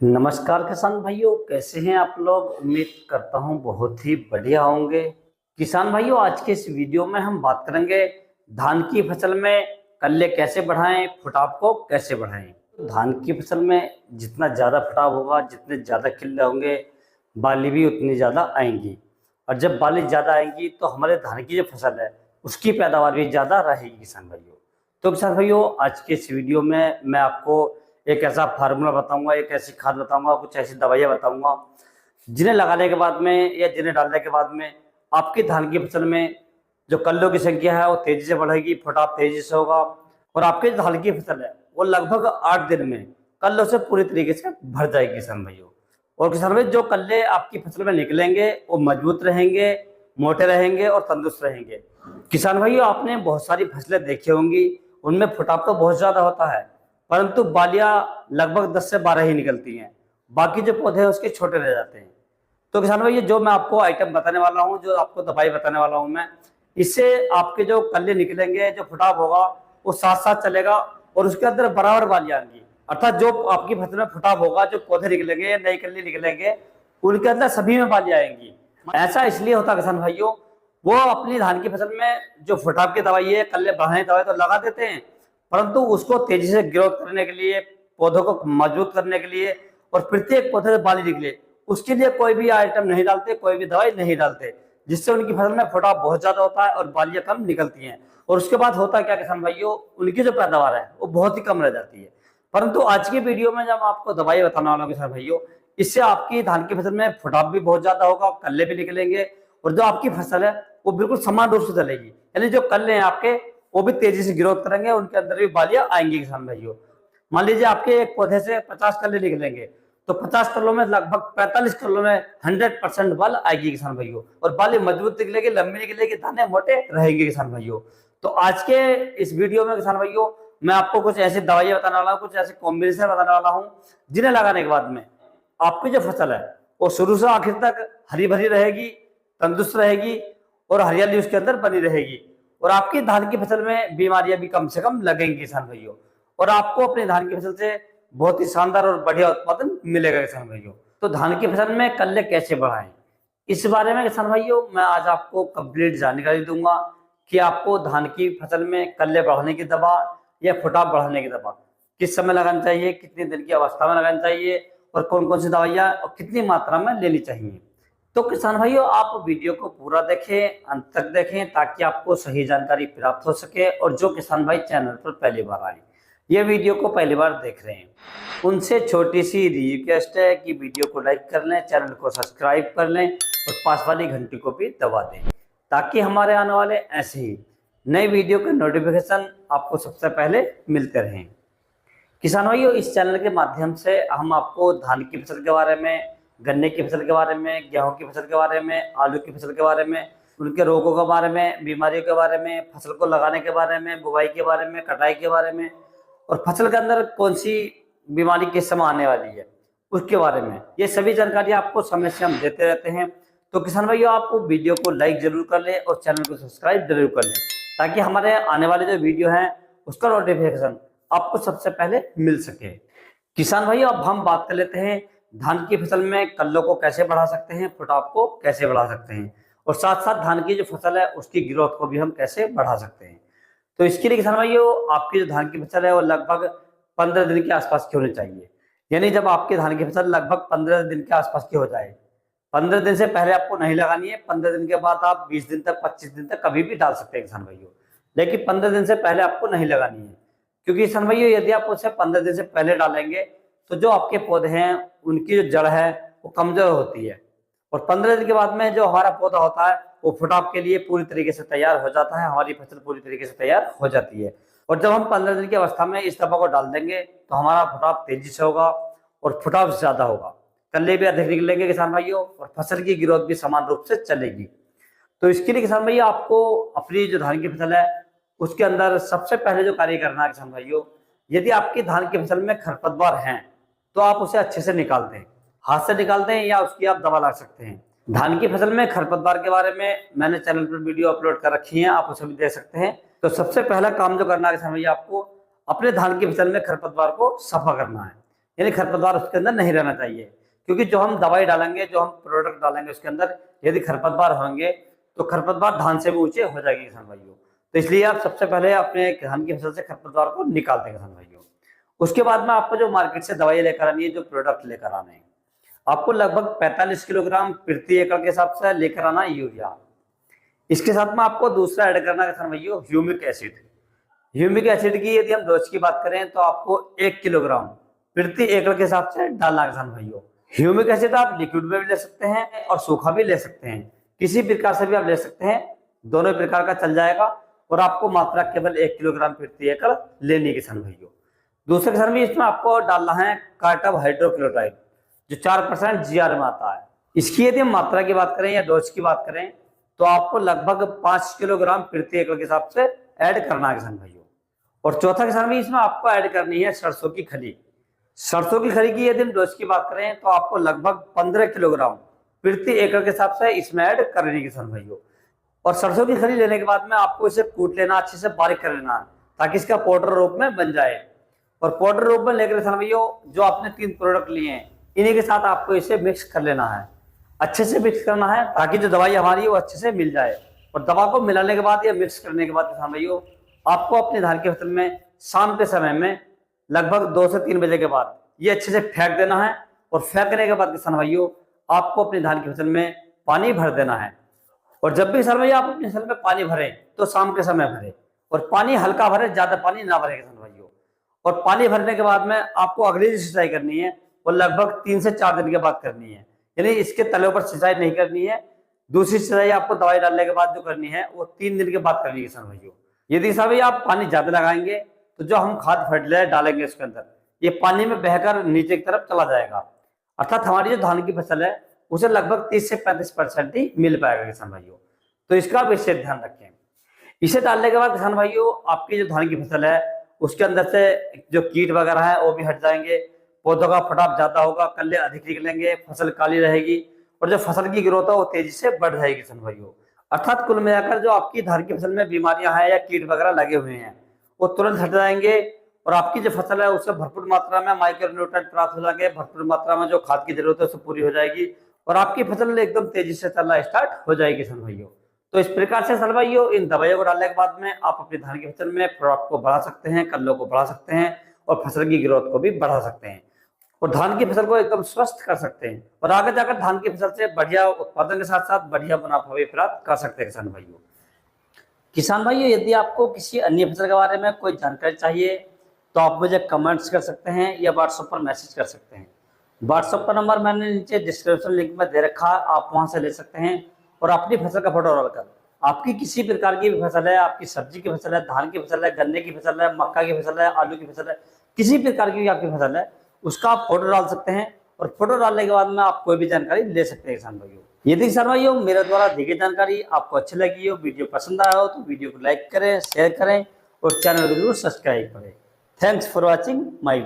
नमस्कार किसान भाइयों, कैसे हैं आप लोग। उम्मीद करता हूं बहुत ही बढ़िया होंगे। किसान भाइयों, आज के इस वीडियो में हम बात करेंगे धान की फसल में कल्ले कैसे बढ़ाएं, फुटाव को कैसे बढ़ाएं। धान की फसल में जितना ज़्यादा फुटाव होगा, जितने ज़्यादा किल्ले होंगे, बाली भी उतनी ज़्यादा आएंगी। और जब बाली ज़्यादा आएंगी तो हमारे धान की जो फसल है उसकी पैदावार भी ज़्यादा रहेगी किसान भाइयों। तो किसान भाइयों, आज के इस वीडियो में मैं आपको एक ऐसा फार्मूला बताऊंगा, एक ऐसी खाद बताऊंगा, कुछ ऐसी दवाइयाँ बताऊंगा जिन्हें लगाने के बाद में या जिन्हें डालने के बाद में आपकी धान की फसल में जो कल्लों की संख्या है वो तेजी से बढ़ेगी, फुटाव तेजी से होगा और आपकी जो धान की फसल है वो लगभग 8 दिन में कल्लों से पूरी तरीके से भर जाएगी किसान भाइयों। और किसान भाई, जो कल्ले आपकी फसल में निकलेंगे वो मजबूत रहेंगे, मोटे रहेंगे और तंदुरुस्त रहेंगे। किसान भाइयों, आपने बहुत सारी फसलें देखी होंगी, उनमें फुटाव तो बहुत ज्यादा होता है परंतु बालियां लगभग 10 से 12 ही निकलती हैं, बाकी जो पौधे हैं उसके छोटे रह जाते हैं। तो किसान भाई, ये जो मैं आपको आइटम बताने वाला हूँ, जो आपको दवाई बताने वाला हूँ मैं, इससे आपके जो कल्ले निकलेंगे, जो फुटाव होगा वो साथ साथ चलेगा और उसके अंदर बराबर बालियां आएंगी। अर्थात जो आपकी फसल में फुटाव होगा, जो पौधे निकलेंगे, नए कल्ले निकलेंगे, उनके अंदर सभी में बालियां आएंगी। ऐसा इसलिए होता है किसान भाइयों, वो अपनी धान की फसल में जो फुटाव की दवाई है, कल्ले बढ़ाने की दवाई तो लगा देते हैं परंतु उसको तेजी से ग्रोथ करने के लिए, पौधों को मजबूत करने के लिए और प्रत्येक पौधे से बाली निकले उसके लिए कोई भी आइटम नहीं डालते, कोई भी दवाई नहीं डालते, जिससे उनकी फसल में फुटाव बहुत ज्यादा होता है और बालियां कम निकलती हैं। और उसके बाद होता क्या किसान भाइयों, उनकी जो पैदावार है वो बहुत ही कम रह जाती है। परंतु आज की वीडियो में जब आपको दवाई बताने वाला हूं किसान भाइयों, इससे आपकी धान की फसल में फुटाव भी बहुत ज्यादा होगा, कल्ले भी निकलेंगे और जो आपकी फसल है वो बिल्कुल समान रूप से चलेगी। यानी जो कल्ले हैं आपके वो भी तेजी से ग्रोथ करेंगे, उनके अंदर भी बालियां आएंगी किसान भाइयों। मान लीजिए आपके एक पौधे से 50 कल्ले निकलेंगे तो 50 कल्लों में लगभग 45 कल्लों में 100% बाल आएगी किसान भाइयों और बाली मजबूत निकलेगी, लंबी निकलेगी, दाने मोटे रहेंगे किसान भाइयों। तो आज के इस वीडियो में किसान भाइयों मैं आपको कुछ ऐसी दवाइयां बताने वाला हूँ, कुछ ऐसे कॉम्बिनेशन बताने वाला हूँ जिन्हें लगाने के बाद में आपकी जो फसल है वो शुरू से आखिर तक हरी भरी रहेगी, तंदुरुस्त रहेगी और हरियाली उसके अंदर बनी रहेगी और आपकी धान की फसल में बीमारियां भी कम से कम लगेंगी किसान भाइयों और आपको अपनी धान की फसल से बहुत ही शानदार और बढ़िया उत्पादन मिलेगा किसान भाइयों। तो धान की फसल में कल्ले कैसे बढ़ाएं, इस बारे में किसान भाइयों मैं आज आपको कंप्लीट जानकारी दूंगा कि आपको धान की फसल में कल्ले बढ़ाने की दवा या फुटाव बढ़ाने की दवा किस समय लगानी चाहिए, कितने दिन की अवस्था में लगानी चाहिए और कौन कौन सी दवाइयां और कितनी मात्रा में लेनी चाहिए। तो किसान भाइयों, आप वीडियो को पूरा देखें, अंत तक देखें ताकि आपको सही जानकारी प्राप्त हो सके। और जो किसान भाई चैनल पर पहली बार आए, ये वीडियो को पहली बार देख रहे हैं, उनसे छोटी सी रिक्वेस्ट है कि वीडियो को लाइक कर लें, चैनल को सब्सक्राइब कर लें और पास वाली घंटी को भी दबा दें ताकि हमारे आने वाले ऐसे ही नए वीडियो के नोटिफिकेशन आपको सबसे पहले मिलते रहें। किसान भाइयों, इस चैनल के माध्यम से हम आपको धान की फसल के बारे में, गन्ने की फसल के बारे में, गेहूं की फसल के बारे में, आलू की फसल के बारे में, उनके रोगों के बारे में, बीमारियों के बारे में, फसल को लगाने के बारे में, बुवाई के बारे में, कटाई के बारे में और फसल के अंदर कौन सी बीमारी किस समय आने वाली है उसके बारे में, ये सभी जानकारी आपको समय से हम देते रहते हैं। तो किसान भाइयों, आप वीडियो को लाइक जरूर कर लें और चैनल को सब्सक्राइब जरूर कर लें ताकि हमारे आने वाले जो वीडियो हैं उसका नोटिफिकेशन आपको सबसे पहले मिल सके। किसान भाइयों, अब हम बात कर लेते हैं धान की फसल में कल्लों को कैसे बढ़ा सकते हैं, फुटाव को कैसे बढ़ा सकते हैं और साथ साथ धान की जो फसल है उसकी ग्रोथ को भी हम कैसे बढ़ा सकते हैं। तो इसके लिए किसान भाइयों, आपकी जो धान की फसल है वो लगभग 15 दिन के आसपास की होनी चाहिए। यानी जब आपकी धान की फसल लगभग 15 दिन के आसपास की हो जाए, 15 दिन से पहले आपको नहीं लगानी है, 15 दिन के बाद आप 20 दिन तक, 25 दिन तक कभी भी डाल सकते हैं किसान भाइयों, लेकिन 15 दिन से पहले आपको नहीं लगानी है। क्योंकि किसान भाइयों, यदि आप उसे 15 दिन से पहले डालेंगे तो जो आपके पौधे हैं उनकी जो जड़ है वो कमजोर होती है और 15 दिन के बाद में जो हमारा पौधा होता है वो फुटाव के लिए पूरी तरीके से तैयार हो जाता है, हमारी फसल पूरी तरीके से तैयार हो जाती है। और जब हम 15 दिन की अवस्था में इस दवा को डाल देंगे तो हमारा फुटाव तेजी से होगा और फुटाव ज्यादा होगा, कल्ले भी अधिक निकलेंगे किसान भाइयों और फसल की ग्रोथ भी समान रूप से चलेगी। तो इसके लिए किसान भैया आपको अपनी जो धान की फसल है उसके अंदर सबसे पहले जो कार्य करना है किसान भाइयों, यदि आपकी धान की फसल में खरपतवार हैं तो आप उसे अच्छे से निकाल दें, हाथ से निकाल दें या उसकी आप दवा ला सकते हैं। धान की फसल में खरपतवार के बारे में मैंने चैनल पर वीडियो अपलोड कर रखी है, आप उसे भी देख सकते हैं। तो सबसे पहला काम जो करना है किसान भैया, आपको अपने धान की फसल में खरपतवार को सफा करना है। यानी खरपतवार उसके अंदर नहीं रहना चाहिए, क्योंकि जो हम दवाई डालेंगे, जो हम प्रोडक्ट डालेंगे उसके अंदर यदि खरपतवार होंगे तो खरपतवार धान से भी ऊंचे हो जाएगी किसान भाइयों। तो इसलिए आप सबसे पहले अपने धान की फसल से खरपतवार को निकालते हैं किसान भाइयों। उसके बाद में आपको जो मार्केट से दवाई लेकर आनी है, जो प्रोडक्ट लेकर आने हैं, आपको लगभग 45 किलोग्राम प्रति एकड़ के हिसाब से लेकर आना यूरिया। इसके साथ में आपको दूसरा ऐड करना है किसान भाइयों ह्यूमिक एसिड। ह्यूमिक एसिड की यदि हम डोज की बात करें तो आपको 1 किलोग्राम प्रति एकड़ के हिसाब से डालना है किसान भाइयों। ह्यूमिक एसिड आप लिक्विड में भी ले सकते हैं और सूखा भी ले सकते हैं, किसी प्रकार से भी आप ले सकते हैं, दोनों प्रकार का चल जाएगा। और आपको मात्रा केवल 1 किलोग्राम प्रति एकड़ लेनी है किसान भाइयों। दूसरे किसान भी इसमें आपको डालना है कार्टब हाइड्रोक्लोराइड, जो 4% जीआर में आता है। इसकी यदि हम मात्रा की बात करें या डोज की बात करें तो आपको लगभग 5 किलोग्राम प्रति एकड़ के हिसाब से ऐड करना है किसान भाइयों। और चौथा किसान भी इसमें आपको ऐड करनी है सरसों की खली। सरसों की खली की यदि हम डोज की बात करें तो आपको लगभग 15 किलोग्राम प्रति एकड़ के हिसाब से इसमें ऐड करनी है किसान भाइयों। और सरसों की खली लेने के बाद में आपको इसे कूट लेना, अच्छे से बारीक कर लेना, ताकि इसका पाउडर रूप में बन जाए। और पाउडर रूप में लेकर किसान भाइयों जो आपने 3 प्रोडक्ट लिए हैं इन्हीं के साथ आपको इसे मिक्स कर लेना है, अच्छे से मिक्स करना है, ताकि जो दवाई हमारी वो अच्छे से मिल जाए। और दवा को मिलाने के बाद या मिक्स करने के बाद किसान भाइयों आपको अपने धान की फसल में शाम के समय में लगभग 2 से 3 बजे के बाद ये अच्छे से फेंक देना है। और फेंकने के बाद किसान भाइयों आपको अपनी धान की फसल में पानी भर देना है। और जब भी किसान भाई आप अपनी फसल में पानी भरें तो शाम के समय भरें, और पानी हल्का भरे, ज्यादा पानी ना भरे किसान भाइयों। और पानी भरने के बाद में आपको अगली जो सिंचाई करनी है वो लगभग 3 से 4 दिन के बाद करनी है, यानी इसके तले पर सिंचाई नहीं करनी है। दूसरी सिंचाई आपको दवाई डालने के बाद जो करनी है वो 3 दिन के बाद करनी है किसान भाइयों। यदि किसान भाई आप पानी ज्यादा लगाएंगे तो जो हम खाद फर्टिलाइजर डालेंगे उसके अंदर ये पानी में बहकर नीचे की तरफ चला जाएगा, अर्थात हमारी जो धान की फसल है उसे लगभग 30 से 35% ही मिल पाएगा किसान भाइयों। तो इसका आप विशेष ध्यान रखें। इसे डालने के बाद किसान भाइयों आपकी जो धान की फसल है उसके अंदर से जो कीट वगैरह है वो भी हट जाएंगे, पौधों का फटाव ज्यादा होगा, कल्ले अधिक निकलेंगे, फसल काली रहेगी, और जो फसल की ग्रोथ है वो तेजी से बढ़ जाएगी किसान भाइयों। अर्थात कुल मिलाकर जो आपकी धान की फसल में बीमारियां हैं या कीट वगैरह लगे हुए हैं वो तुरंत हट जाएंगे, और आपकी जो फसल है उससे भरपूर मात्रा में माइक्रो न्यूट्रिएंट प्राप्त हो जाएंगे, भरपूर मात्रा में जो खाद की जरूरत है उससे पूरी हो जाएगी, और आपकी फसल एकदम तेजी से चलना स्टार्ट हो जाएगी किसान भाइयों। तो इस प्रकार से किसान भाइयों इन दवाइयों को डालने के बाद में आप अपनी धान की फसल में क्रॉप को बढ़ा सकते हैं, कल्लों को बढ़ा सकते हैं, और फसल की ग्रोथ को भी बढ़ा सकते हैं, और धान की फसल को एकदम स्वस्थ कर सकते हैं, और आगे जाकर धान की फसल से बढ़िया उत्पादन के साथ साथ बढ़िया मुनाफा भी प्राप्त कर सकते हैं किसान भाइयों। किसान भाइयों यदि आपको किसी अन्य फसल के बारे में कोई जानकारी चाहिए तो आप मुझे कमेंट्स कर सकते हैं या व्हाट्सएप पर मैसेज कर सकते हैं। व्हाट्सएप का नंबर मैंने नीचे डिस्क्रिप्शन लिंक में दे रखा है, आप वहां से ले सकते हैं। और अपनी फसल का फोटो डालकर आपकी किसी प्रकार की भी फसल है, आपकी सब्जी की फसल है, धान की फसल है, गन्ने की फसल है, मक्का की फसल है, आलू की फसल है, किसी प्रकार की भी आपकी फसल है उसका आप फोटो डाल सकते हैं। और फोटो डालने के बाद में आप कोई भी जानकारी ले सकते हैं किसान भाइयों। यदि किसान भाइयों मेरे द्वारा दी गई जानकारी आपको अच्छी लगी हो, वीडियो पसंद आया हो तो वीडियो को लाइक करें, शेयर करें, और चैनल को जरूर सब्सक्राइब करें। Thanks for watching my